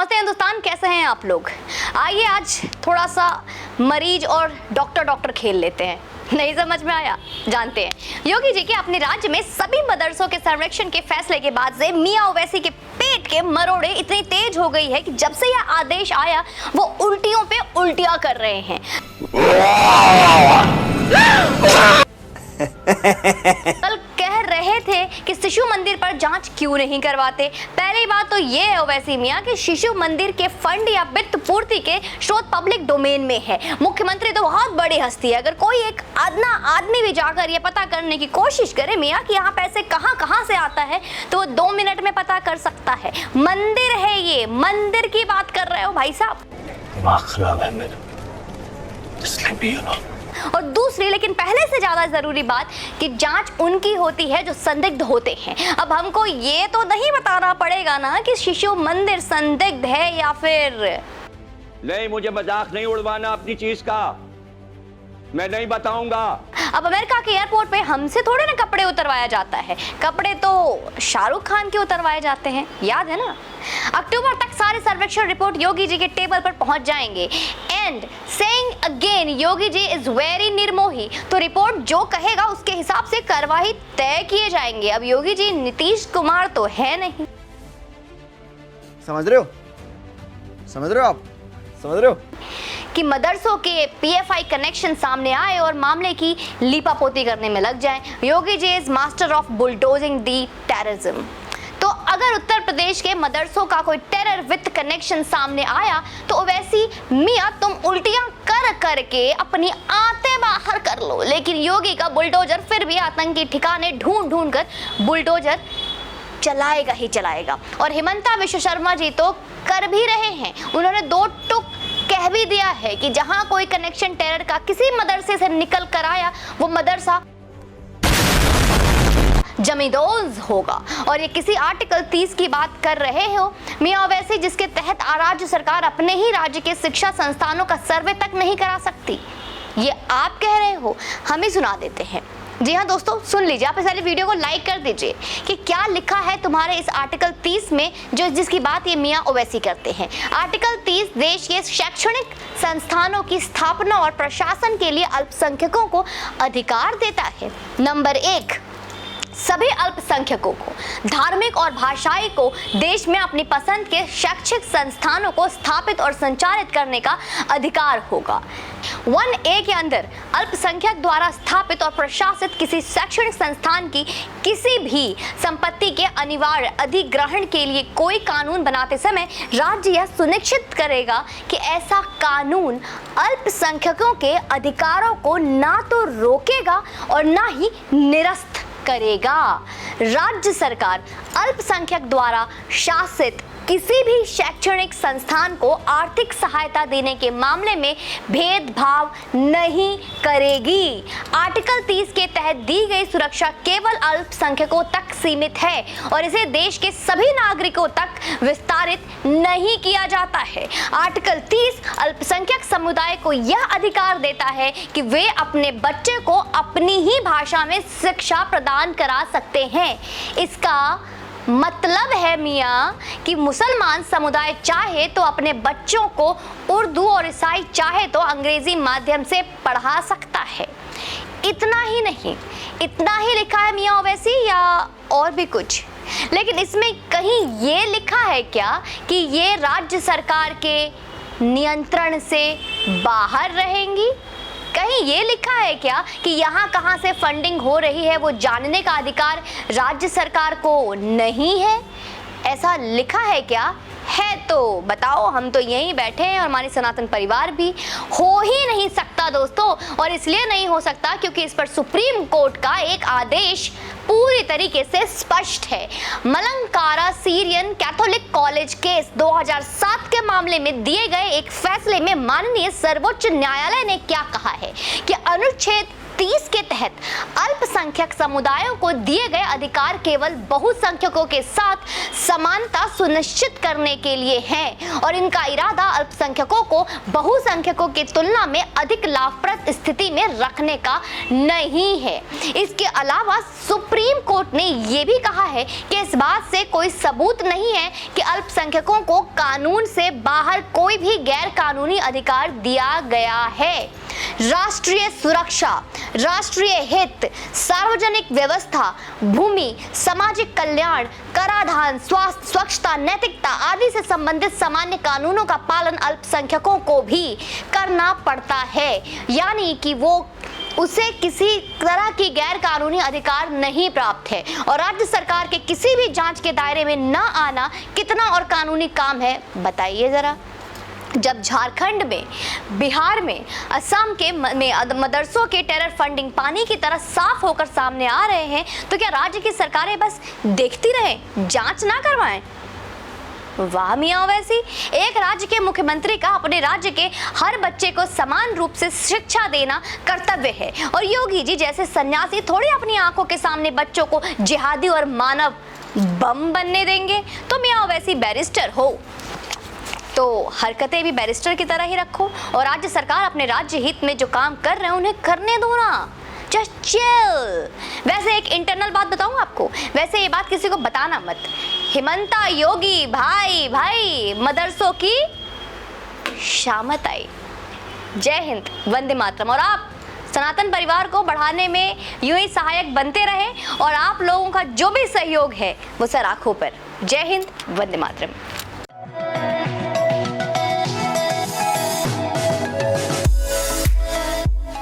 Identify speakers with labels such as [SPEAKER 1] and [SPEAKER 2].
[SPEAKER 1] नमस्ते हिंदुस्तान, कैसे हैं आप लोग। आइए आज थोड़ा सा मरीज और डॉक्टर खेल लेते हैं। नहीं समझ में आया? जानते हैं। योगी जी के अपने राज्य में सभी मदरसों के संरक्षण के फैसले के बाद से मियां ओवैसी के पेट के मरोड़े इतनी तेज हो गई है कि जब से यह आदेश आया वो उल्टियों पे उल्टियां कर रहे हैं। कल कह रहे थे कि शिशु मंदिर पर जांच क्यों नहीं करवाते। पहली बात तो ये है ओवैसी मियां कि शिशु मंदिर के फंड या वित्त पूर्ति के स्रोत पब्लिक डोमेन में है। मुख्यमंत्री तो बहुत बड़ी हस्ती है। अगर कोई एक आदना आदमी भी जाकर ये पता करने की कोशिश करे मियां कि यहाँ पैसे कहाँ से आता है तो वो 2 मिनट में पता कर सकता है। मंदिर है, ये मंदिर की बात कर रहे हो भाई साहब।
[SPEAKER 2] दिमाग खराब है मेरा, इसलिए भी ना।
[SPEAKER 1] और दूसरी लेकिन पहले से ज्यादा जरूरी बात कि जांच उनकी होती है जो संदिग्ध होते हैं। अब हमको ये तो नहीं बताना पड़ेगा ना कि शिशु मंदिर संदिग्ध है या फिर
[SPEAKER 3] नहीं। मुझे मजाक नहीं उड़वाना अपनी चीज का, मैं नहीं बताऊंगा।
[SPEAKER 1] अब अमेरिका के एयरपोर्ट पे हमसे थोड़े ना कपड़े उतरवाया जाता है, कपड़े तो शाहरुख खान के उतरवाए जाते हैं, याद है ना। अक्टूबर तक सारे सर्वेक्षण रिपोर्ट योगी जी के टेबल पर पहुंच जाएंगे। And saying again Yogi ji is very निर्मोही, तो रिपोर्ट जो कहेगा उसके हिसाब से कार्यवाही तय किए जाएंगे। अब योगी जी नीतीश कुमार तो है नहीं।
[SPEAKER 4] समझ रहे हो आप समझ रहे हो
[SPEAKER 1] कि मदरसों के पीएफआई कनेक्शन सामने आए और मामले की लीपापोती करने में लग जाएं। Yogi ji is master of bulldozing the terrorism. तो अगर उत्तर प्रदेश के मदरसों का कोई टेरर वित्त कनेक्शन सामने आया तो ओवैसी मियां तुम उल्टियां कर करके अपनी आंतें बाहर कर लो, लेकिन योगी का बुलडोजर फिर भी आतंकी ठिकाने ढूंढ कर बुलडोजर चलाएगा ही चलाएगा। और हिमंता विश्व शर्मा जी तो कर भी रहे हैं। उन्होंने 2 टुक कह भी दिया है कि जहां कोई कनेक्शन टेरर का किसी मदरसे से निकल कर आया वो मदरसा जमींदोज होगा। और ये किसी आर्टिकल 30 की बात कर रहे हो मियां ओवैसी, जिसके तहत राज्य सरकार अपने ही राज्य के शिक्षा संस्थानों का सर्वे तक नहीं करा सकती। ये आप कह रहे हो, हम ही सुना देते हैं। जी हाँ दोस्तों, सुन लीजिए। आप इस वाली वीडियो को लाइक कर दीजिए कि क्या लिखा है तुम्हारे इस आर्टिकल 30 में जिसकी बात ये मियां ओवैसी करते हैं। आर्टिकल 30 देश के शैक्षणिक संस्थानों की स्थापना और प्रशासन के लिए अल्पसंख्यकों को अधिकार देता है। नंबर 1, सभी अल्पसंख्यकों को धार्मिक और भाषाई को देश में अपनी पसंद के शैक्षिक संस्थानों को स्थापित और संचालित करने का अधिकार होगा। 1A के अंदर अल्पसंख्यक द्वारा स्थापित और प्रशासित किसी शैक्षणिक संस्थान की किसी भी संपत्ति के अनिवार्य अधिग्रहण के लिए कोई कानून बनाते समय राज्य यह सुनिश्चित करेगा कि ऐसा कानून अल्पसंख्यकों के अधिकारों को ना तो रोकेगा और ना ही निरस्त करेगा। राज्य सरकार अल्पसंख्यक द्वारा शासित किसी भी शैक्षणिक संस्थान को आर्थिक सहायता देने के मामले में भेदभाव नहीं करेगी। आर्टिकल 30 के तहत दी गई सुरक्षा केवल अल्पसंख्यकों तक सीमित है और इसे देश के सभी नागरिकों तक विस्तारित नहीं किया जाता है। आर्टिकल 30 अल्पसंख्यक समुदाय को यह अधिकार देता है कि वे अपने बच्चे को अपनी ही भाषा में शिक्षा प्रदान करा सकते हैं। इसका मतलब है मियां कि मुसलमान समुदाय चाहे तो अपने बच्चों को उर्दू और ईसाई चाहे तो अंग्रेजी माध्यम से पढ़ा सकता है। इतना ही नहीं, इतना ही लिखा है मियां ओवैसी या और भी कुछ? लेकिन इसमें कहीं ये लिखा है क्या कि ये राज्य सरकार के नियंत्रण से बाहर रहेंगी? कहीं ये लिखा है क्या कि यहाँ कहाँ से फंडिंग हो रही है वो जानने का अधिकार राज्य सरकार को नहीं है? ऐसा लिखा है क्या? है तो बताओ, हम तो यहीं बैठे हैं और हमारी सनातन परिवार भी। हो ही नहीं सकता दोस्तों, और इसलिए नहीं हो सकता क्योंकि इस पर सुप्रीम कोर्ट का एक आदेश पूरी तरीके से स्पष्ट है। Malankara Syrian Catholic college case 2007 के मामले में दिए गए एक फैसले में माननीय सर्वोच्च न्यायालय ने क्या कहा है कि अनुच्छेद 30 के तहत अल्पसंख्यक समुदायों को दिए गए अधिकार केवल बहुसंख्यकों के साथ समानता सुनिश्चित करने के लिए है और इनका इरादा अल्पसंख्यकों को बहुसंख्यकों की तुलना में अधिक लाभप्रद स्थिति में रखने का नहीं है। इसके अलावा सुप्रीम कोर्ट ने यह भी कहा है कि इस बात से कोई सबूत नहीं है कि अल्पसंख्यकों को कानून से बाहर कोई भी गैर कानूनी अधिकार दिया गया है। राष्ट्रीय सुरक्षा, राष्ट्रीय हित, सार्वजनिक व्यवस्था, भूमि, सामाजिक कल्याण, कराधान, स्वास्थ्य, स्वच्छता, नैतिकता आदि से संबंधित सामान्य कानूनों का पालन अल्पसंख्यकों को भी करना पड़ता है, यानी कि वो उसे किसी तरह की गैर कानूनी अधिकार नहीं प्राप्त है और राज्य सरकार के किसी भी जांच के दायरे में न आना कितना और कानूनी काम है बताइए जरा। जब झारखंड में, बिहार में, असम के मदरसों के टेरर फंडिंग पानी की तरह साफ होकर सामने आ रहे हैं तो क्या राज्य की सरकारें बस देखती रहें, जांच ना करवाएं? वाह मियां वैसी, एक राज्य के मुख्यमंत्री का अपने राज्य के हर बच्चे को समान रूप से शिक्षा देना कर्तव्य है और योगी जी जैसे सन्यासी थोड़ी अपनी आंखों के सामने बच्चों को जिहादी और मानव बम बनने देंगे। तो मियां वैसी बैरिस्टर हो तो हरकतें भी बैरिस्टर की तरह ही रखो और राज्य सरकार अपने राज्य हित में जो काम कर रहे हैं उन्हें करने दो ना, जस्ट चिल। वैसे एक इंटरनल बात बताऊं आपको, वैसे ये बात किसी को बताना मत, हिमंता योगी भाई भाई मदरसों की शामत आई। जय हिंद, वंदे मातरम। और आप सनातन परिवार को बढ़ाने में यूं ही सहायक बनते रहे और आप लोगों का जो भी सहयोग है वो सर आंखों पर। जय हिंद, वंदे मातरम।